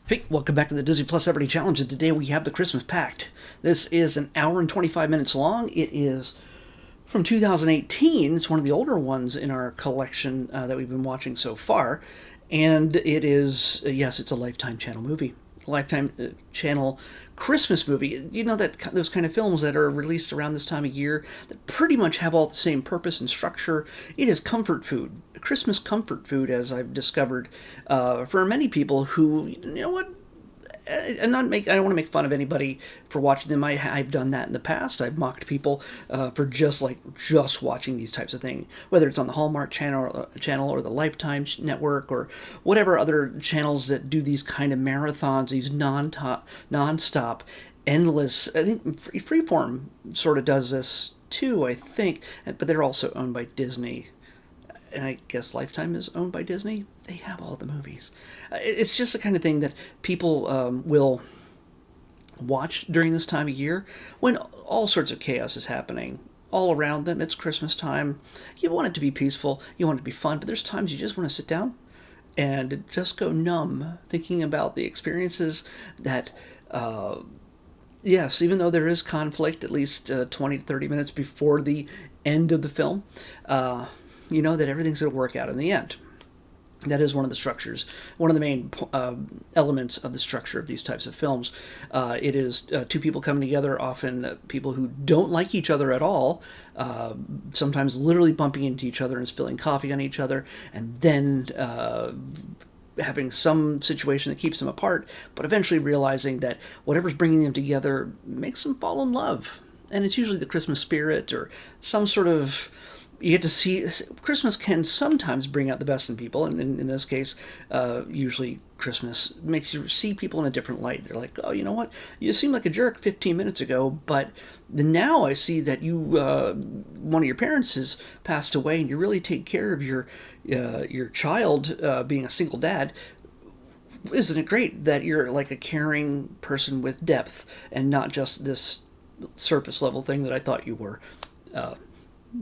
Hey, welcome back to the Disney Plus Everyday Challenge, and today we have the Christmas Pact. This is an hour and 25 minutes long. It is from 2018. It's one of the older ones in our collection that we've been watching so far. And it is, yes, it's a Lifetime Channel movie. Lifetime Channel Christmas movie. You know, that those kind of films that are released around this time of year that pretty much have all the same purpose and structure. It is comfort food, Christmas comfort food, as I've discovered, for many people who, you know what, I'm not make. I don't want to make fun of anybody for watching them. I've done that in the past. I've mocked people for just watching these types of things, whether it's on the Hallmark channel or the Lifetime network or whatever other channels that do these kind of marathons, these non-stop, endless. I think Freeform sort of does this too. I think, but they're also owned by Disney, and I guess Lifetime is owned by Disney. They have all the movies. It's just the kind of thing that people will watch during this time of year when all sorts of chaos is happening all around them. It's Christmas time. You want it to be peaceful. You want it to be fun, but there's times you just want to sit down and just go numb thinking about the experiences that yes, even though there is conflict at least 20 to 30 minutes before the end of the film, you know that everything's going to work out in the end. That is one of the structures, one of the main elements of the structure of these types of films. It is two people coming together, often people who don't like each other at all, sometimes literally bumping into each other and spilling coffee on each other, and then having some situation that keeps them apart, but eventually realizing that whatever's bringing them together makes them fall in love. And it's usually the Christmas spirit or some sort of, you get to see Christmas can sometimes bring out the best in people, and in this case, usually Christmas makes you see people in a different light. They're like, oh, you know what? You seemed like a jerk 15 minutes ago, but now I see that you, one of your parents has passed away, and you really take care of your child, being a single dad. Isn't it great that you're like a caring person with depth and not just this surface level thing that I thought you were?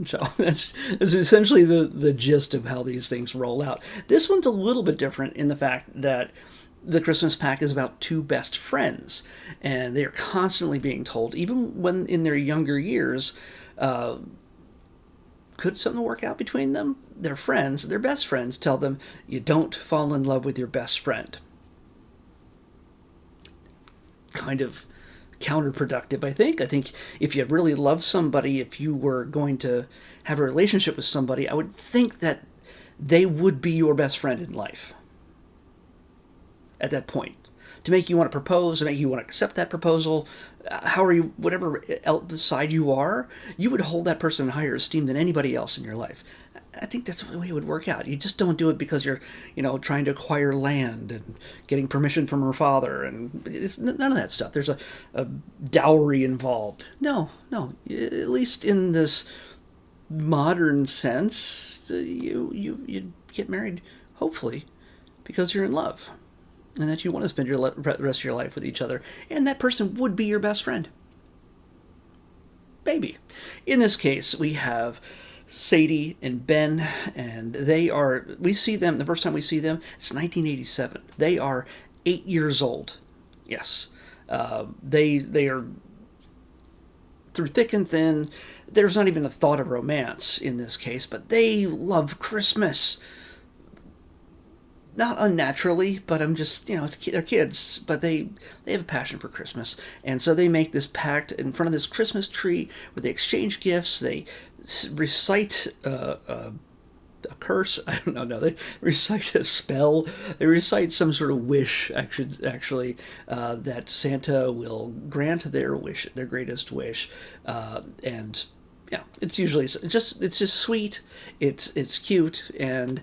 So that's essentially the gist of how these things roll out. This one's a little bit different in the fact that the Christmas Pack is about two best friends, and they are constantly being told, even when in their younger years, could something work out between them? Their friends, their best friends, tell them, you don't fall in love with your best friend. Kind of counterproductive, I think. I think if you really love somebody, if you were going to have a relationship with somebody, I would think that they would be your best friend in life at that point. To make you want to propose, to make you want to accept that proposal, how are you, whatever side you are, you would hold that person in higher esteem than anybody else in your life. I think that's the way it would work out. You just don't do it because you're, trying to acquire land and getting permission from her father, and it's none of that stuff. There's a dowry involved. No. At least in this modern sense, you get married, hopefully, because you're in love, and that you want to spend your rest of your life with each other, and that person would be your best friend. Maybe. In this case, we have Sadie and Ben, and we see them, the first time we see them, it's 1987. They are 8 years old. Yes. They are, through thick and thin, there's not even a thought of romance in this case, but they love Christmas. Not unnaturally, but I'm just, they're kids, but they have a passion for Christmas. And so they make this pact in front of this Christmas tree where they exchange gifts, they recite a curse. I don't know. No, they recite a spell. They recite some sort of wish, actually, that Santa will grant their wish, their greatest wish, and yeah, it's usually it's just sweet. It's cute, and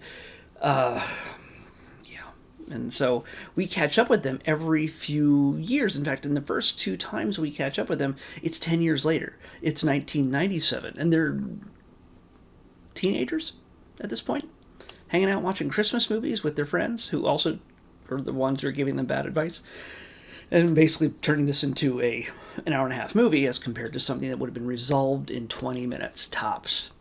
and so we catch up with them every few years. In fact, in the first two times we catch up with them, it's 10 years later. It's 1997, and they're teenagers at this point, hanging out watching Christmas movies with their friends, who also are the ones who are giving them bad advice, and basically turning this into an hour and a half movie as compared to something that would have been resolved in 20 minutes tops.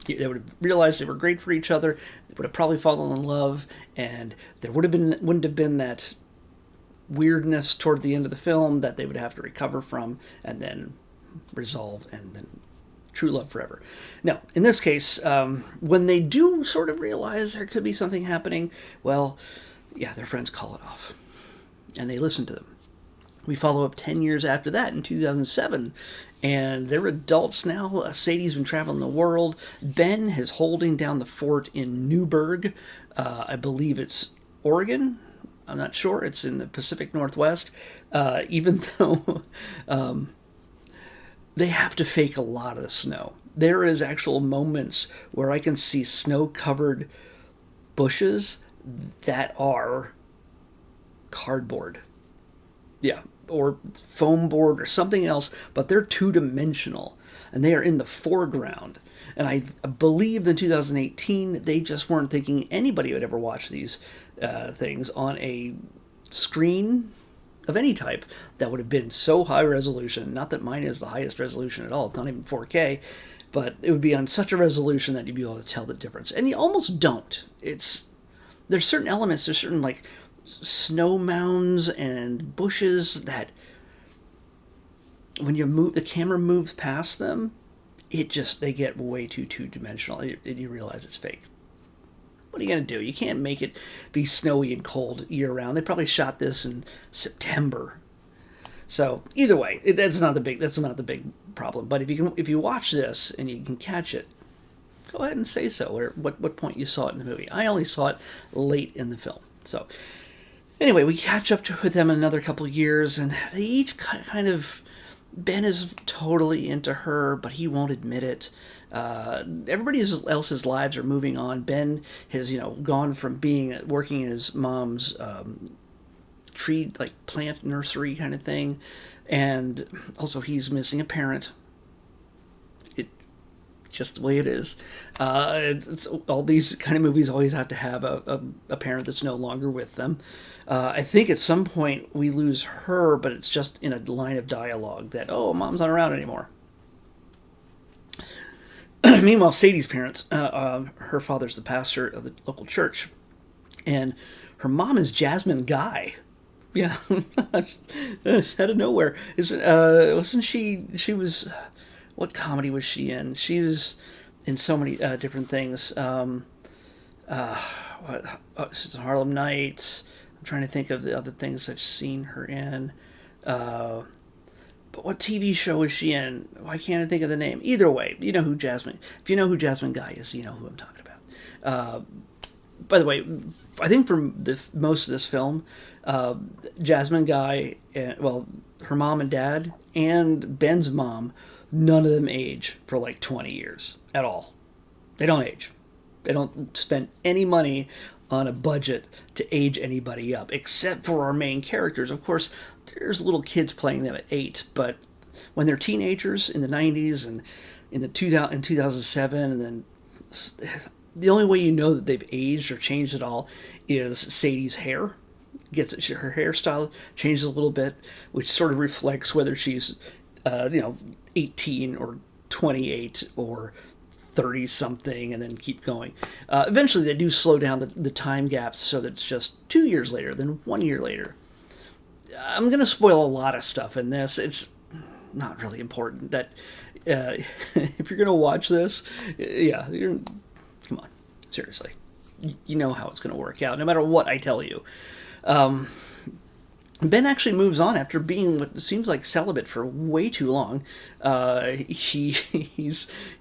They would have realized they were great for each other. would have probably fallen in love, and there wouldn't have been that weirdness toward the end of the film that they would have to recover from and then resolve, and then true love forever. Now, in this case, when they do sort of realize there could be something happening, well, yeah, their friends call it off, and they listen to them. We follow up 10 years after that in 2007, and they're adults now. Sadie's been traveling the world. Ben is holding down the fort in Newburgh. I believe it's Oregon. I'm not sure. It's in the Pacific Northwest. Even though they have to fake a lot of the snow. There is actual moments where I can see snow-covered bushes that are cardboard. Yeah, or foam board or something else, but they're two-dimensional, and they are in the foreground. And I believe in 2018, they just weren't thinking anybody would ever watch these things on a screen of any type that would have been so high resolution. Not that mine is the highest resolution at all. It's not even 4K, but it would be on such a resolution that you'd be able to tell the difference. And you almost don't. There's certain elements, there's certain like snow mounds and bushes that when the camera moves past them, they get way too two-dimensional, and you realize it's fake. What are you going to do? You can't make it be snowy and cold year-round. They probably shot this in September. So either way, that's not the big problem. But if you watch this and you can catch it, go ahead and say so, or what point you saw it in the movie. I only saw it late in the film. So anyway, we catch up with them in another couple of years, and they each kind of... Ben is totally into her, but he won't admit it. Everybody else's lives are moving on. Ben has, gone from working in his mom's tree, like plant nursery kind of thing, and also he's missing a parent. Just the way it is. All these kind of movies always have to have a parent that's no longer with them. I think at some point we lose her, but it's just in a line of dialogue that, oh, mom's not around anymore. Meanwhile, Sadie's parents, her father's the pastor of the local church, and her mom is Jasmine Guy. Yeah, out of nowhere. Wasn't she was... What comedy was she in? She was in so many different things. She's in Harlem Nights. I'm trying to think of the other things I've seen her in. But what TV show is she in? Why can't I think of the name? Either way, you know who Jasmine... If you know who Jasmine Guy is, you know who I'm talking about. By the way, I think for most of this film, Jasmine Guy, her mom and dad, and Ben's mom... None of them age for like 20 years at all. They don't age. They don't spend any money on a budget to age anybody up, except for our main characters. Of course, there's little kids playing them at 8, but when they're teenagers in the 90s and in 2007, and then the only way you know that they've aged or changed at all is Sadie's hair. Her hairstyle changes a little bit, which sort of reflects whether she's 18 or 28 or 30 something, and then keep going. Eventually they do slow down the time gaps so that it's just 2 years later than 1 year later. I'm going to spoil a lot of stuff in this. It's not really important that if you're going to watch this, come on, seriously. You know how it's going to work out, no matter what I tell you. Ben actually moves on after being what seems like celibate for way too long. He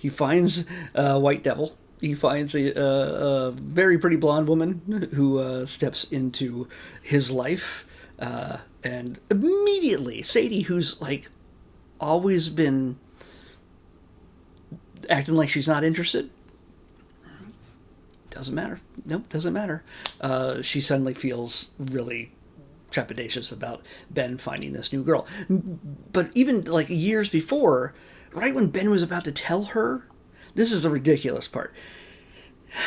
finds a white devil. He finds a very pretty blonde woman who steps into his life, and immediately Sadie, who's like always been acting like she's not interested. Doesn't matter. Nope, doesn't matter. She suddenly feels really trepidatious about Ben finding this new girl. But even like years before, right when Ben was about to tell her, this is the ridiculous part.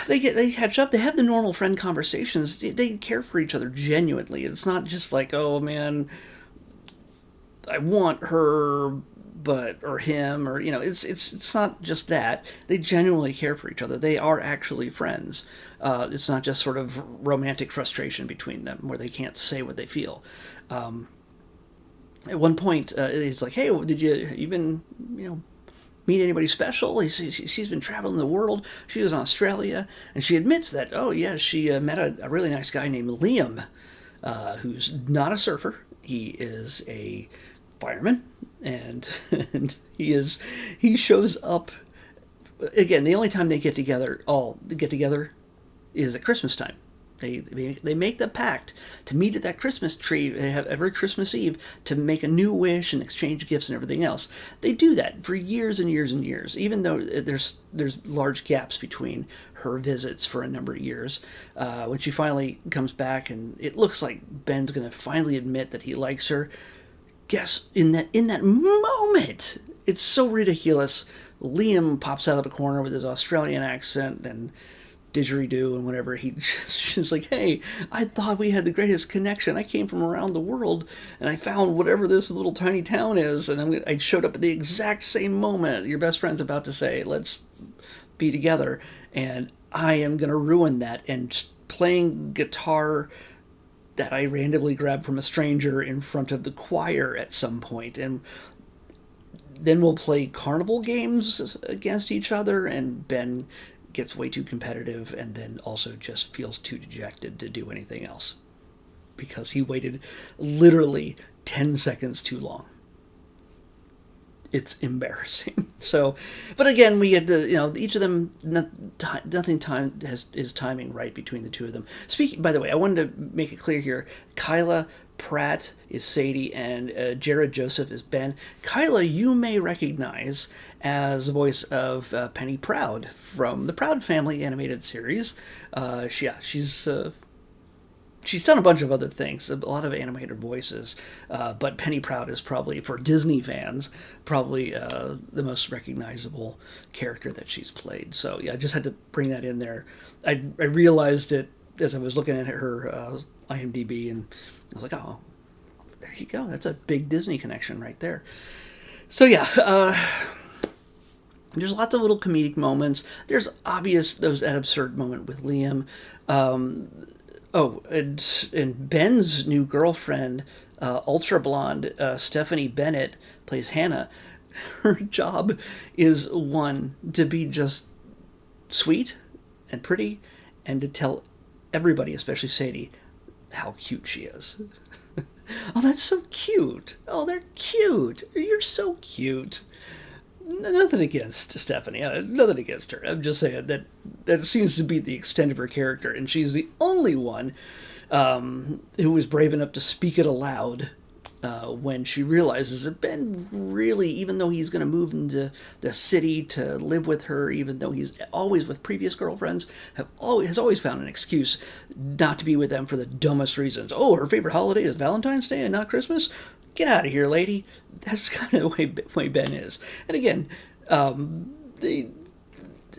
They catch up. They have the normal friend conversations. They care for each other genuinely. It's not just like, oh man, I want her, but or him, or it's not just that. They genuinely care for each other. They are actually friends. It's not just sort of romantic frustration between them where they can't say what they feel. At one point, he's like, "Hey, did you even meet anybody special?" She's been traveling the world. She was in Australia, and she admits that, oh yeah, she met a really nice guy named Liam, who's not a surfer. He is a fireman, and and he shows up again. The only time they get together, is at Christmas time. They make the pact to meet at that Christmas tree. They have every Christmas Eve to make a new wish and exchange gifts and everything else. They do that for years and years and years, even though there's large gaps between her visits for a number of years. When she finally comes back, and it looks like Ben's going to finally admit that he likes her. Guess in that moment, it's so ridiculous. Liam pops out of a corner with his Australian accent and didgeridoo and whatever. She's like, "Hey, I thought we had the greatest connection. I came from around the world, and I found whatever this little tiny town is, and I showed up at the exact same moment your best friend's about to say, let's be together, and I am going to ruin that." And playing guitar that I randomly grabbed from a stranger in front of the choir at some point, and then we'll play carnival games against each other, and Ben gets way too competitive and then also just feels too dejected to do anything else because he waited literally 10 seconds too long. It's embarrassing. So, but again, we get to, each of them, nothing is timing right between the two of them. Speaking, by the way, I wanted to make it clear here, Kyla Pratt is Sadie, and Jared Joseph is Ben. Kyla, you may recognize as the voice of Penny Proud from the Proud Family animated series. She's done a bunch of other things, a lot of animated voices, but Penny Proud is probably, for Disney fans, probably the most recognizable character that she's played. So yeah, I just had to bring that in there. I realized it as I was looking at her IMDb, and I was like, oh, there you go. That's a big Disney connection right there. So yeah, there's lots of little comedic moments. There's that absurd moment with Liam. And Ben's new girlfriend, ultra blonde Stephanie Bennett, plays Hannah. Her job is, one, to be just sweet and pretty, and to tell everybody, especially Sadie, how cute she is. Oh, that's so cute. Oh, they're cute. You're so cute. Nothing against Stephanie. Nothing against her. I'm just saying that seems to be the extent of her character, and she's the only one who was brave enough to speak it aloud when she realizes that Ben really, even though he's going to move into the city to live with her, even though he's always with previous girlfriends, has always found an excuse not to be with them for the dumbest reasons. Oh, her favorite holiday is Valentine's Day and not Christmas? Get out of here, lady. That's kind of the way Ben is. And again,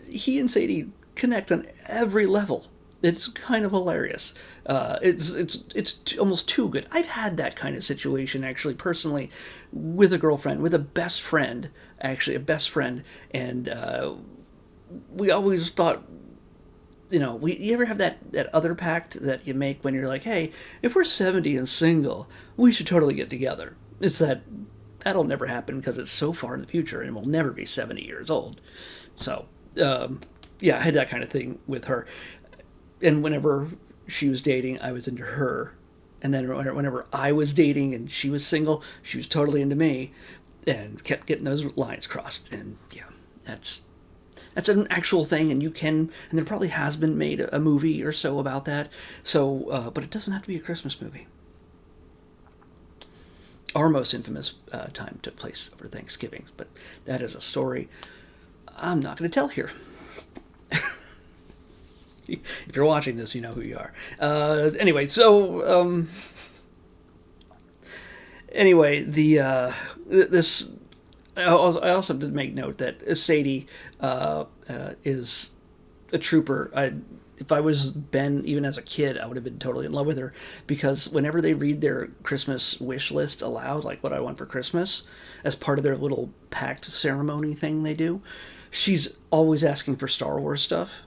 he and Sadie connect on every level. It's kind of hilarious. It's almost too good. I've had that kind of situation, actually, personally, with a girlfriend, with a best friend, and we always thought, you ever have that other pact that you make when you're like, hey, if we're 70 and single, we should totally get together. It's that'll never happen because it's so far in the future and we'll never be 70 years old. So, yeah, I had that kind of thing with her. And whenever she was dating, I was into her. And then whenever I was dating and she was single, she was totally into me, and kept getting those lines crossed. And yeah, that's an actual thing, and there probably has been made a movie or so about that. So, but it doesn't have to be a Christmas movie. Our most infamous time took place over Thanksgiving, but that is a story I'm not going to tell here. If you're watching this, you know who you are. Anyway, so this. I also did make note that Sadie is a trooper. if I was Ben, even as a kid, I would have been totally in love with her, because whenever they read their Christmas wish list aloud, like what I want for Christmas, as part of their little pact ceremony thing they do, she's always asking for Star Wars stuff.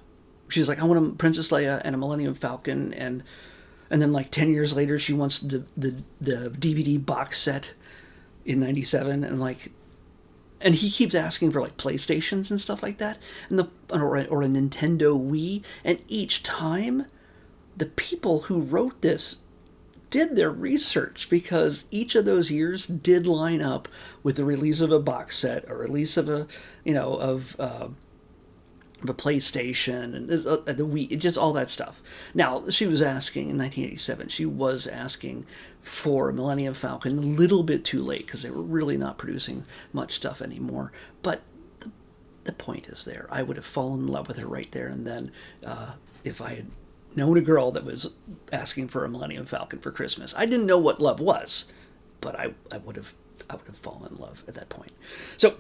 She's like, I want a Princess Leia and a Millennium Falcon, and then like 10 years later, she wants the DVD box set in '97, and like, and he keeps asking for like PlayStations and stuff like that, and or a Nintendo Wii, and each time, the people who wrote this did their research, because each of those years did line up with the release of a box set, or release of a the PlayStation and the Wii, just all that stuff. Now, she was asking in 1987, she was asking for Millennium Falcon a little bit too late, because they were really not producing much stuff anymore. But the point is there. I would have fallen in love with her right there and then, if I had known a girl that was asking for a Millennium Falcon for Christmas. I didn't know what love was, but I would have fallen in love at that point. So,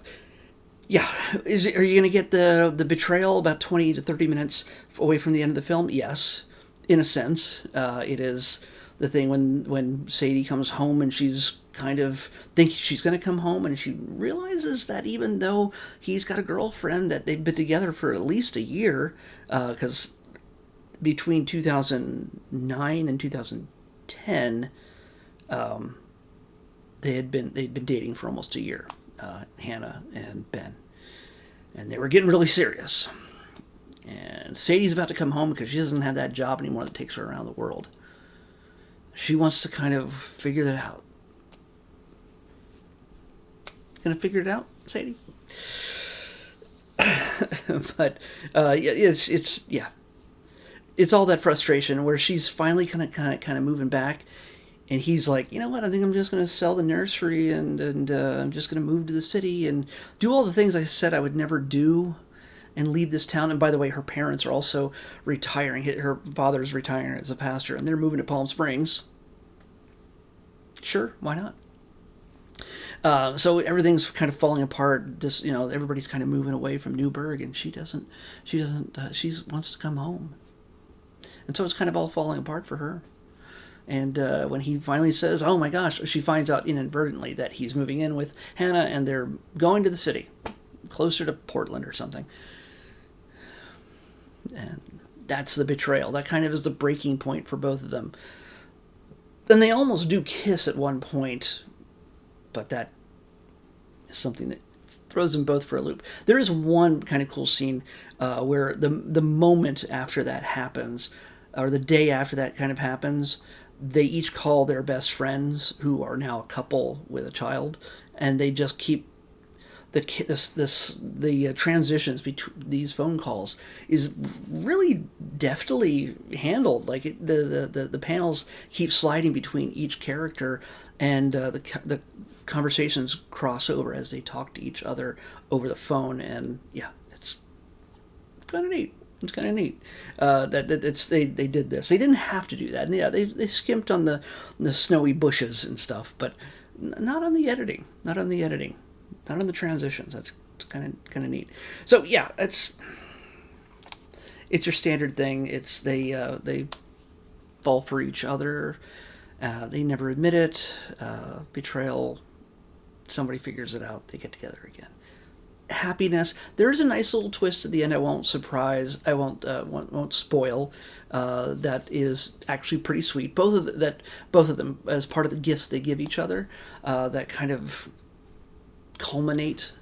yeah, are you going to get the betrayal about 20 to 30 minutes away from the end of the film? Yes, in a sense. It is the thing when Sadie comes home and she's kind of thinking she's going to come home, and she realizes that even though he's got a girlfriend that they've been together for at least a year, because between 2009 and 2010, they'd been dating for almost a year, Hannah and Ben, and they were getting really serious. And Sadie's about to come home because she doesn't have that job anymore that takes her around the world. She wants to kind of figure that out. Gonna figure it out, Sadie? But it's all that frustration where she's finally kind of moving back, and he's like, you know what? I think I'm just going to sell the nursery and I'm just going to move to the city and do all the things I said I would never do, and leave this town. And by the way, her parents are also retiring. Her father's retiring as a pastor, and they're moving to Palm Springs. Sure, why not? So everything's kind of falling apart. Just, everybody's kind of moving away from Newburgh, and she wants to come home. And so it's kind of all falling apart for her. And when he finally says, oh my gosh, she finds out inadvertently that he's moving in with Hannah, and they're going to the city, closer to Portland or something. And that's the betrayal. That kind of is the breaking point for both of them. And they almost do kiss at one point, but that is something that throws them both for a loop. There is one kind of cool scene where the moment after that happens, or the day after that kind of happens, they each call their best friends, who are now a couple with a child, and they just keep the transitions between these phone calls is really deftly handled. Like the panels keep sliding between each character, and the conversations cross over as they talk to each other over the phone, and yeah, it's kind of neat. It's kind of neat they did this. They didn't have to do that. And yeah, they skimped on the snowy bushes and stuff, but not on the editing. Not on the transitions. That's kind of neat. So yeah, it's your standard thing. It's they fall for each other. They never admit it. Betrayal. Somebody figures it out. They get together again. Happiness. There's a nice little twist at the end. I won't spoil. That is actually pretty sweet. Both of them, as part of the gifts they give each other, that kind of culminate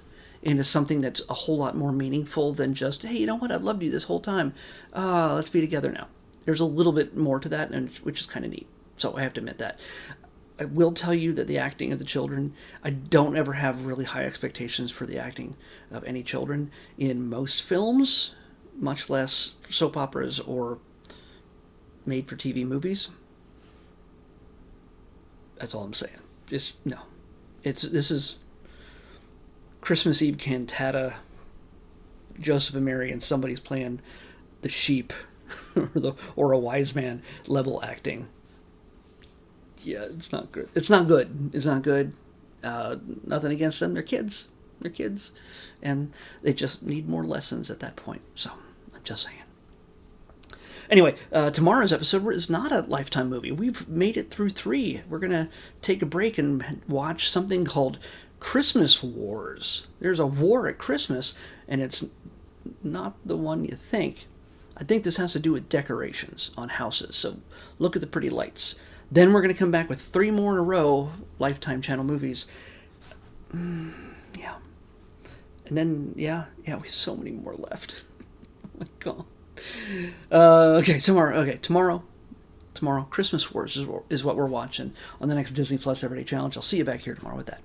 into something that's a whole lot more meaningful than just, hey, you know what? I've loved you this whole time. Let's be together now. There's a little bit more to that, and which is kind of neat. So I have to admit that. I will tell you that the acting of the children, I don't ever have really high expectations for the acting of any children in most films, much less soap operas or made-for-TV movies. That's all I'm saying. Just, no. This is Christmas Eve cantata, Joseph and Mary, and somebody's playing the sheep or a wise man level acting. Yeah, it's not good. It's not good. Nothing against them. They're kids. And they just need more lessons at that point. So, I'm just saying. Anyway, tomorrow's episode is not a Lifetime movie. We've made it through 3. We're going to take a break and watch something called Christmas Wars. There's a war at Christmas, and it's not the one you think. I think this has to do with decorations on houses, so look at the pretty lights. Then we're going to come back with 3 more in a row, Lifetime Channel movies. Yeah. And then, we have so many more left. Oh my god. Tomorrow, Christmas Wars is what we're watching on the next Disney Plus Everyday Challenge. I'll see you back here tomorrow with that.